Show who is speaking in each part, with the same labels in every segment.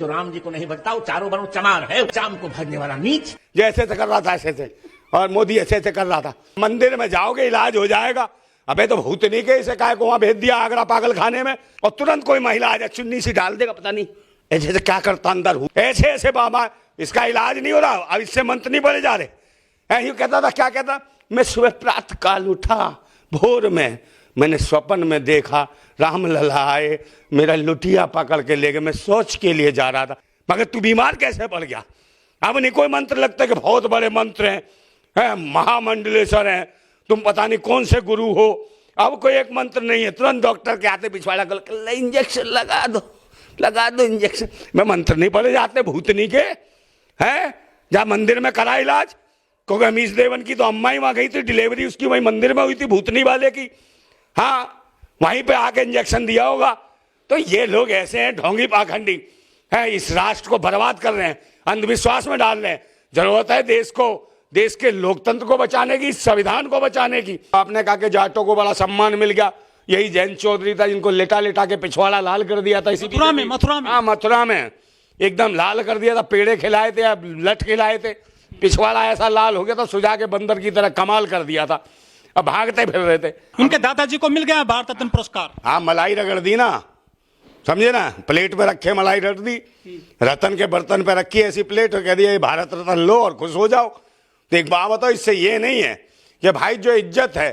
Speaker 1: जो राम जी को नहीं भजता वो चारों बनो चमार है, चाम को भजने वाला नीच।
Speaker 2: जैसे से कर रहा था ऐसे से, और मोदी ऐसे से कर रहा था। मंदिर में जाओगे इलाज हो जाएगा। अबे तो भूतनी के इसे काय को वहां भेज दिया आगरा पागल खाने में, और तुरंत कोई महिला आ जाए चुन्नी सी डाल देगा, पता नहीं ऐसे से क्या करता अंदर हूँ। ऐसे ऐसे बाबा इसका इलाज नहीं हो रहा, अब इससे मंत्र नहीं पड़े जा रहे। यूं कहता था, क्या कहता, मैं सुबह प्रातः काल उठा, भोर में मैंने स्वप्न में देखा राम लला आए, मेरा लुटिया पकड़ के ले गए, मैं सोच के लिए जा रहा था। मगर तू बीमार कैसे पड़ गया? अब नहीं कोई मंत्र लगता कि बहुत बड़े मंत्र हैं, महामंडलेश्वर हैं, तुम पता नहीं कौन से गुरु हो। अब कोई एक मंत्र नहीं है, तुरंत डॉक्टर के आते पिछवाड़ा कर इंजेक्शन लगा दो इंजेक्शन। मैं मंत्र नहीं पड़े जाते भूतनी के हैं। जहाँ मंदिर में करा इलाज, क्योंकि अमीश देवन की तो अम्मा ही वहां गई थी, डिलीवरी उसकी वही मंदिर में हुई थी भूतनी वाले की। हाँ, वहीं पे आके इंजेक्शन दिया होगा। तो ये लोग ऐसे हैं ढोंगी पाखंडी हैं, इस राष्ट्र को बर्बाद कर रहे हैं, अंधविश्वास में डाल रहे हैं। जरूरत है देश को, देश के लोकतंत्र को बचाने की, संविधान को बचाने की। आपने कहा कि जाटों को बड़ा सम्मान मिल गया, यही जयंत चौधरी था जिनको लेटा लेटा के पिछवाड़ा लाल कर दिया था। इसी मथुरा में एकदम लाल कर दिया था, पेड़े खिलाए थे, लठ खिलाए थे, पिछवाड़ा ऐसा लाल हो गया था, सुजा के बंदर की तरह कमाल कर दिया था। अब भागते फिर रहे थे।
Speaker 3: उनके दादाजी को मिल गया भारत रत्न पुरस्कार।
Speaker 2: हाँ, मलाई रगड़ दी ना, समझे ना, प्लेट पे रखे मलाई रगड़ दी, रतन के बर्तन पे रखी ऐसी प्लेट और कह दिया ये भारत रत्न लो और खुश हो जाओ। तो एक बात बताओ, इससे ये नहीं है कि भाई जो इज्जत है,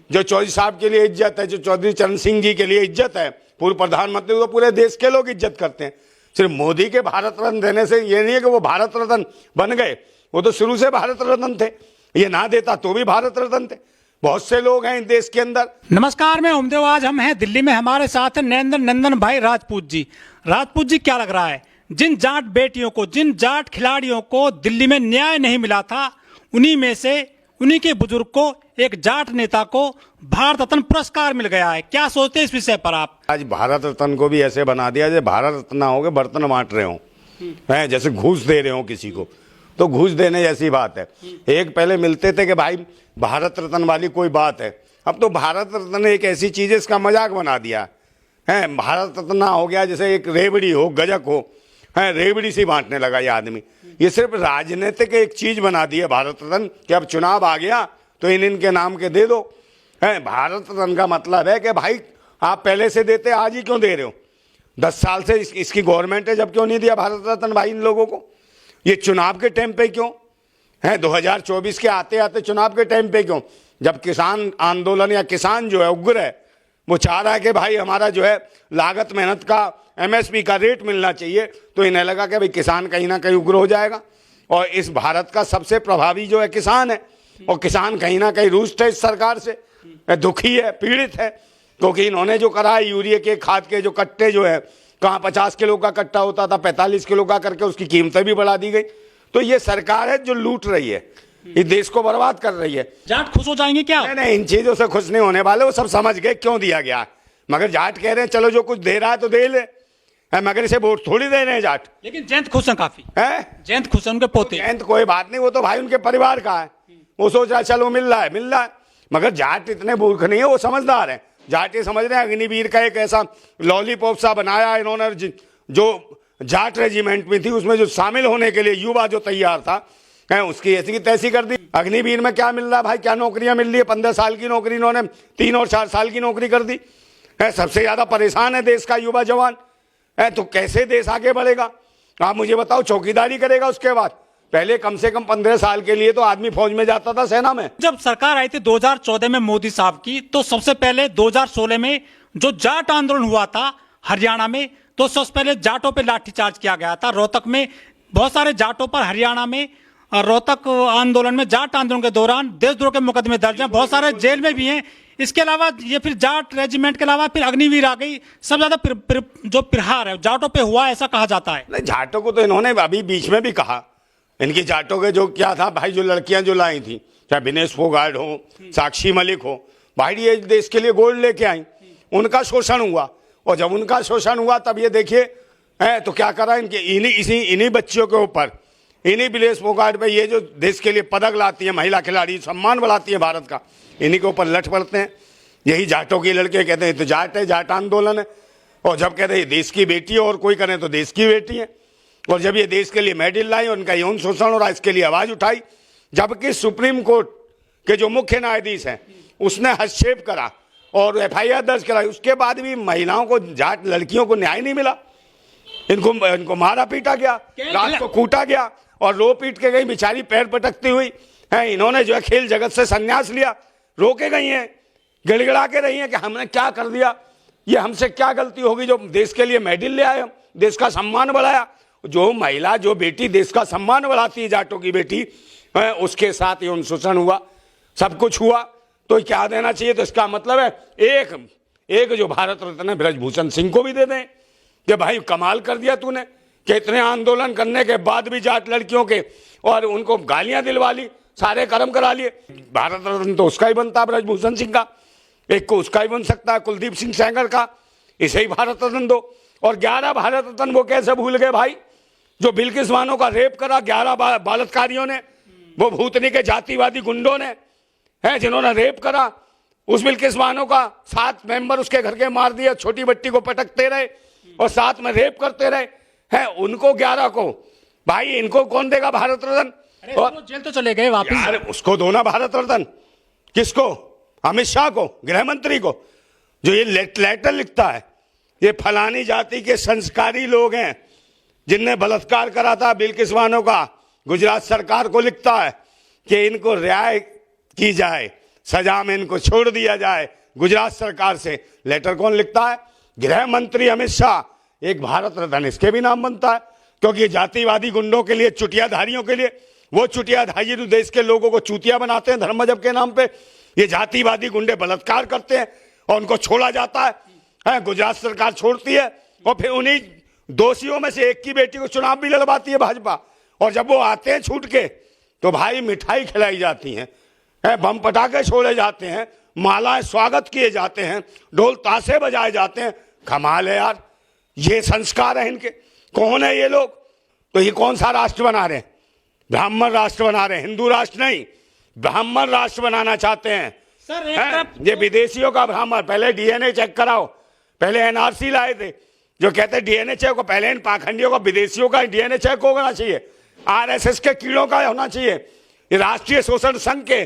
Speaker 2: जो चौधरी साहब के लिए इज्जत है, जो चौधरी चरण सिंह जी के लिए इज्जत है, पूर्व प्रधानमंत्री, तो पूरे देश के लोग इज्जत करते हैं। सिर्फ मोदी के भारत रत्न देने से ये नहीं है कि वो भारत रत्न बन गए, वो तो शुरू से भारत रत्न थे। ये ना देता तो भी भारत रत्न थे। बहुत से लोग हैं देश के अंदर।
Speaker 3: नमस्कार, मैं ओमदेव। आज हम हैं दिल्ली में, हमारे साथ है नरेंद्र नंदन भाई राजपूत जी। राजपूत जी, क्या लग रहा है, जिन जाट बेटियों को, जिन जाट खिलाड़ियों को दिल्ली में न्याय नहीं मिला था, उन्हीं में से उन्हीं के बुजुर्ग को, एक जाट नेता को भारत रत्न पुरस्कार मिल गया है। क्या सोचते हैं इस विषय पर आप?
Speaker 2: आज भारत रत्न को भी ऐसे बना दिया जैसे भारत रत्न हो गए बर्तन बांट रहे हो, हैं जैसे घूस दे रहे हो किसी को, तो घूस देने जैसी बात है। एक पहले मिलते थे कि भाई भारत रत्न वाली कोई बात है, अब तो भारत रत्न एक ऐसी चीज है, इसका मजाक बना दिया है। भारत रत्न हो गया जैसे एक रेवड़ी हो, गजक हो, है रेवड़ी सी बांटने लगा ये आदमी। ये सिर्फ राजनीतिक एक चीज बना दी है भारत रत्न, कि अब चुनाव आ गया तो इनके नाम के दे दो। है भारत रत्न का मतलब है कि भाई आप पहले से देते, आज ही क्यों दे रहे हो? 10 साल से इसकी गवर्नमेंट है, जब क्यों नहीं दिया भारत रत्न भाई इन लोगों को? ये चुनाव के टाइम पे क्यों है? 2024 के आते आते चुनाव के टाइम पे क्यों? जब किसान आंदोलन या किसान जो है उग्र है, वो चाह रहा है कि भाई हमारा जो है लागत मेहनत का MSP का रेट मिलना चाहिए, तो इन्हें लगा कि भाई किसान कहीं ना कहीं उग्र हो जाएगा। और इस भारत का सबसे प्रभावी जो है किसान है, और किसान कहीं ना कहीं रुष्ट है इस सरकार से, दुखी है, पीड़ित है, क्योंकि इन्होंने जो करा है यूरिया के, खाद के जो कट्टे जो है, कहाँ 50 किलो का कट्टा होता था 45 किलो का करके उसकी कीमतें भी बढ़ा दी गई। तो ये सरकार है जो लूट रही है, इस देश को बर्बाद कर रही है।
Speaker 3: जाट खुश हो जाएंगे क्या?
Speaker 2: नहीं, इन चीजों से खुश नहीं होने वाले, वो सब समझ गए क्यों दिया गया। मगर जाट कह रहे हैं चलो जो कुछ दे रहा है तो दे ले, मगर इसे वोट थोड़ी दे रहे हैं जाट।
Speaker 3: लेकिन जयंत खुश है काफी,
Speaker 2: है
Speaker 3: जयंत खुश है, उनके पोते।
Speaker 2: जयंत कोई बात नहीं, वो तो भाई उनके परिवार का है, वो सोच रहा है चलो मिल रहा है। मगर जाट इतने मूर्ख नहीं है, वो समझदार है। जाट ये समझ रहे हैं अग्निवीर का एक ऐसा लॉलीपॉप सा बनाया इन्होंने, जो जाट रेजिमेंट में थी उसमें जो शामिल होने के लिए युवा जो तैयार था, उसकी ऐसी की तैसी कर दी। अग्निवीर में क्या मिल रहा है भाई? क्या नौकरियां मिल रही है? 15 साल की नौकरी इन्होंने 3 और 4 साल की नौकरी कर दी है। सबसे ज्यादा परेशान है देश का युवा जवान है, तो कैसे देश आगे बढ़ेगा? आप मुझे बताओ, चौकीदारी करेगा उसके बाद? पहले कम से कम 15 साल के लिए तो आदमी फौज में जाता था, सेना में।
Speaker 3: जब सरकार आई थी 2014 में मोदी साहब की, तो सबसे पहले 2016 में जो जाट आंदोलन हुआ था हरियाणा में, तो सबसे पहले जाटों पे लाठीचार्ज किया गया था। रोहतक में बहुत सारे जाटों पर, हरियाणा में रोहतक आंदोलन में, जाट आंदोलन के दौरान देशद्रोह के मुकदमे दर्ज हैं, बहुत सारे जेल में भी हैं। इसके अलावा ये फिर जाट रेजिमेंट के अलावा फिर अग्निवीर आ गई। सब ज्यादा जो प्रहार है जाटों पे हुआ, ऐसा कहा जाता है।
Speaker 2: नहीं, जाटों को तो इन्होंने अभी बीच में भी कहा, इनकी जाटों के जो क्या था भाई, जो लड़कियां जो लाई थी, चाहे विनेश फोगाट हो, साक्षी मलिक हो, भाई ये देश के लिए गोल्ड लेके आई, उनका शोषण हुआ। और जब उनका शोषण हुआ तब ये देखिए तो क्या करा इनके, इन्हीं बच्चियों के ऊपर, इन्हीं विनेश फोगाट पे, ये जो देश के लिए पदक लाती है महिला खिलाड़ी, सम्मान बढ़ाती है भारत का, इन्हीं के ऊपर लठ पड़ते हैं। यही जाटों के लड़के कहते हैं तो जाट है, जाट आंदोलन है। और जब कहते हैं देश की बेटी है और कोई करे तो देश की बेटी है, और जब ये देश के लिए मेडल लाई, उनका यौन शोषण हो रहा, इसके लिए आवाज उठाई, जबकि सुप्रीम कोर्ट के जो मुख्य न्यायाधीश हैं उसने हस्तक्षेप करा और FIR दर्ज कराई, उसके बाद भी महिलाओं को, जाट लड़कियों को न्याय नहीं मिला। इनको मारा पीटा गया, रात को कूटा गया और रो पीट के गई बेचारी, पैर पटकती हुई है। इन्होंने जो है खेल जगत से संन्यास लिया, रो के गई हैं, गिड़गिड़ा के रही हैं कि हमने क्या कर दिया, ये हमसे क्या गलती होगी जो देश के लिए मेडल ले आए, हम देश का सम्मान बढ़ाया। जो महिला, जो बेटी देश का सम्मान बढ़ाती है, जाटों की बेटी है, उसके साथ यौन शोषण हुआ, सब कुछ हुआ, तो क्या देना चाहिए? तो इसका मतलब है एक जो भारत रत्न है ब्रजभूषण सिंह को भी दे दें कि भाई कमाल कर दिया तूने कि इतने आंदोलन करने के बाद भी जाट लड़कियों के और उनको गालियां दिलवा ली, सारे कर्म करा लिए। भारत रत्न तो उसका ही बनता है, ब्रजभूषण सिंह का, एक को उसका ही बन सकता है, कुलदीप सिंह सेंगर का, इसे ही भारत रत्न दो। और 11 भारत रत्न वो कैसे भूल गए भाई? जो बिल्किस बानो का रेप करा 11 बलात्कारियों ने, वो भूतनी के जातिवादी गुंडों ने, है जिन्होंने रेप करा, उस बिल्किस बानो का 7 मेंबर उसके घर के मार दिए, छोटी बट्टी को पटकते रहे और साथ में रेप करते रहे हैं, उनको 11 को भाई, इनको कौन देगा भारत रत्न?
Speaker 3: और जेल तो चले गए वापस।
Speaker 2: यार उसको दो ना भारत रत्न। किसको? अमित शाह को, गृह मंत्री को, जो ये लेटर लिखता है, ये फलानी जाति के संस्कारी लोग हैं जिनने बलात्कार करा था बिल्किस बानो का, गुजरात सरकार को लिखता है कि इनको रिहाई की जाए, सजा में इनको छोड़ दिया जाए गुजरात सरकार से। लेटर कौन लिखता है? गृह मंत्री अमित शाह। एक भारत रत्न इसके भी नाम बनता है, क्योंकि ये जातिवादी गुंडों के लिए, चुटियाधारियों के लिए, वो चुटियाधारी जो देश के लोगों को चूतिया बनाते हैं धर्म मजहब के नाम पे, ये जातिवादी गुंडे बलात्कार करते हैं और उनको छोड़ा जाता है, गुजरात सरकार छोड़ती है और फिर उन्हीं दोषियों में से एक की बेटी को चुनाव भी लड़वाती है भाजपा। और जब वो आते हैं छूट के तो भाई मिठाई खिलाई जाती है, बम पटाखे छोड़े जाते हैं, मालाएं स्वागत किए जाते हैं, ढोल ताशे बजाए जाते हैं। कमाल है यार, ये संस्कार है इनके। कौन है ये लोग? तो ये कौन सा राष्ट्र बना रहे हैं? ब्राह्मण राष्ट्र बना रहे हैं, हिंदू राष्ट्र नहीं, ब्राह्मण राष्ट्र बनाना चाहते हैं
Speaker 3: सर।
Speaker 2: ये विदेशियों का ब्राह्मण। पहले DNA चेक कराओ, पहले NRC लाए थे जो कहते DNA चेक हो, पहले इन पाखंडियों का, विदेशियों का DNA चेक होना चाहिए, RSS के कीड़ों का होना चाहिए, ये राष्ट्रीय शोषण संघ के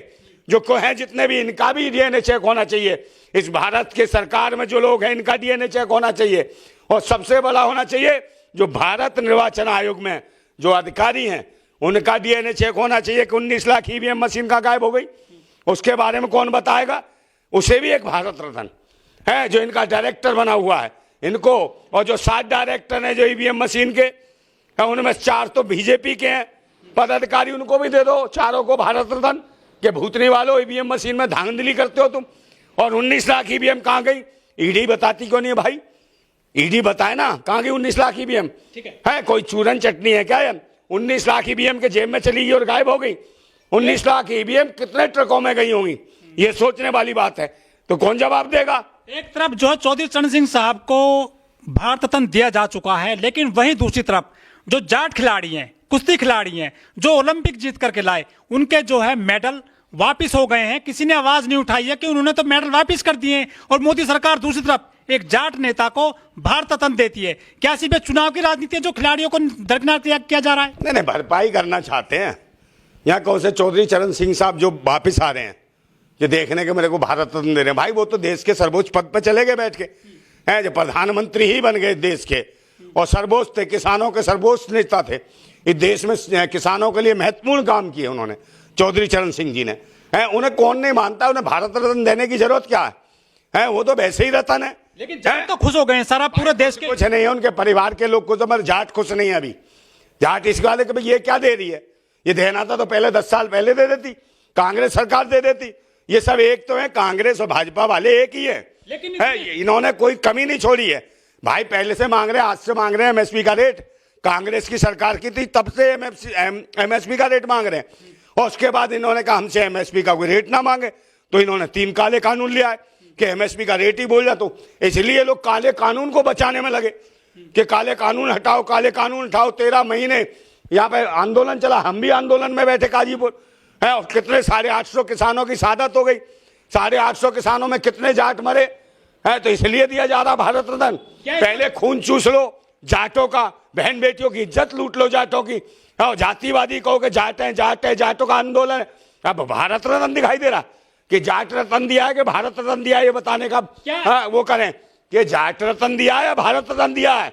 Speaker 2: जो को है जितने भी, इनका भी DNA चेक होना चाहिए। इस भारत के सरकार में जो लोग हैं इनका DNA चेक होना चाहिए। और सबसे बड़ा होना चाहिए जो भारत निर्वाचन आयोग में जो अधिकारी हैं उनका DNA चेक होना चाहिए कि 19 लाख EVM मशीन का गायब हो गई, उसके बारे में कौन बताएगा? उसे भी एक भारत रत्न है जो इनका डायरेक्टर बना हुआ है इनको। और जो 7 डायरेक्टर हैं जो EVM मशीन के, उनमें 4 तो बीजेपी के हैं पदाधिकारी, उनको भी दे दो, चारों को भारत रत्न के। भूतनी वालों, EVM मशीन में धांधली करते हो तुम। और 19 लाख EVM कहाँ गई? ईडी बताती क्यों नहीं है भाई? ईडी बताए ना कहाँ गई 19 लाख EVM? है कोई चूरन चटनी है क्या? 19 लाख EVM के जेब में चली गई और गायब हो गई। 19 लाख EVM कितने ट्रकों में गई होंगी? ये सोचने वाली बात है। तो कौन जवाब देगा?
Speaker 3: एक तरफ जो चौधरी चरण सिंह साहब को भारत रत्न दिया जा चुका है, लेकिन वहीं दूसरी तरफ जो जाट खिलाड़ी हैं, कुश्ती खिलाड़ी हैं, जो ओलंपिक जीत करके लाए, उनके जो है मेडल वापिस हो गए हैं। किसी ने आवाज नहीं उठाई है कि उन्होंने तो मेडल वापिस कर दिए हैं। और मोदी सरकार दूसरी तरफ एक जाट नेता को भारत रत्न देती है। क्या सिर्फ चुनाव की राजनीति है जो खिलाड़ियों को दरकिनार किया जा रहा है?
Speaker 2: नहीं, भरपाई करना चाहते हैं। यहाँ कौन से चौधरी चरण सिंह साहब जो वापिस आ रहे हैं, जो देखने के मेरे को भारत रत्न दे रहे हैं, भाई वो तो देश के सर्वोच्च पद पे चले गए बैठ के, हैं जो प्रधानमंत्री ही बन गए देश के, और सर्वोच्च थे, किसानों के सर्वोच्च नेता थे। इस देश में किसानों के लिए महत्वपूर्ण काम किए उन्होंने, चौधरी चरण सिंह जी ने। है उन्हें कौन नहीं मानता? उन्हें भारत रत्न देने की जरूरत क्या है? वो तो वैसे ही रत्न है।
Speaker 3: लेकिन जाट तो खुश हो गए हैं सारा पूरे देश के।
Speaker 2: कुछ नहीं है, उनके परिवार के लोग को तो, मगर जाट खुश नहीं है अभी। जाट इस वाले कि भाई ये क्या दे रही है, ये देना था तो पहले 10 साल पहले दे देती, कांग्रेस सरकार दे देती। ये सब एक तो है, कांग्रेस और भाजपा वाले एक ही है, इन्होंने कोई कमी नहीं छोड़ी है भाई। पहले से मांग रहे हैं, आज से मांग रहे हैं MSP का रेट। कांग्रेस की सरकार की थी तब से MSP का रेट मांग रहे हैं। और उसके बाद इन्होंने कहा हमसे MSP का कोई रेट ना मांगे, तो इन्होंने 3 काले कानून लिया है कि MSP का रेट ही बोल जा। तो इसलिए लोग काले कानून को बचाने में लगे कि काले कानून हटाओ, काले कानून हटाओ। 13 महीने यहाँ पे आंदोलन चला, हम भी आंदोलन में बैठे गाजीपुर है, और कितने 850 किसानों की शहादत हो गई। 850 किसानों में कितने जाट मरे हैं, तो इसलिए दिया जा रहा भारत रत्न। पहले खून चूस लो, जाटों का, बहन बेटियों की इज्जत लूट लो जाटों की, और जातिवादी कहो कि जाट है, जाट है, जाटों का आंदोलन है। अब भारत रत्न दिखाई दे रहा कि जाट रत्न दिया है कि भारत रत्न दिया है, ये बताने का वो करें कि जाट रत्न दिया है या भारत रत्न दिया है,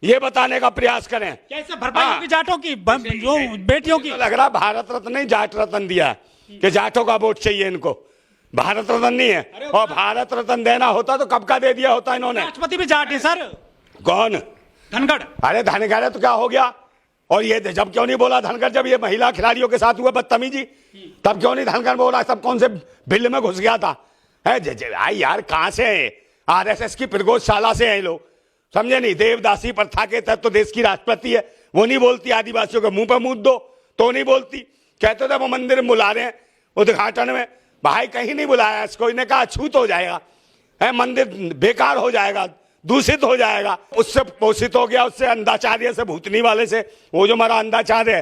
Speaker 2: ये बताने का प्रयास करें।
Speaker 3: कैसे भरपाई होगी जाटों की, जो बेटियों की?
Speaker 2: तो लग रहा भारत रत्न नहीं, जाट रत्न दिया है कि जाटों का वोट चाहिए इनको, भारत रत्न नहीं है। और भारत रत्न देना होता तो कब का दे दिया होता इन्होंने।
Speaker 3: राष्ट्रपति भी जाट है सर।
Speaker 2: कौन?
Speaker 3: धनखड़।
Speaker 2: अरे धनखड़ है तो क्या हो गया? और ये जब क्यों नहीं बोला धनखड़, जब ये महिला खिलाड़ियों के साथ हुआ बदतमीजी, तब क्यों नहीं धनखड़ बोला? सब कौन से बिल में घुस गया था? आई यार, कहां से आरएसएस की प्रगोशाला से हैं लोग, समझे नहीं? देवदासी प्रथा के तहत तो देश की राष्ट्रपति है, वो नहीं बोलती आदिवासियों के मुंह पे मूत दो तो नहीं बोलती। कहते थे वो मंदिर में बुला रहे हैं उद्घाटन में, भाई कहीं नहीं बुलाया इसको, इन्हें कहा छूत हो जाएगा, है मंदिर बेकार हो जाएगा, दूषित हो जाएगा। उससे पोषित हो गया, उससे अंधाचार्य से, भूतनी वाले से, वो जो हमारा अंधाचार्य है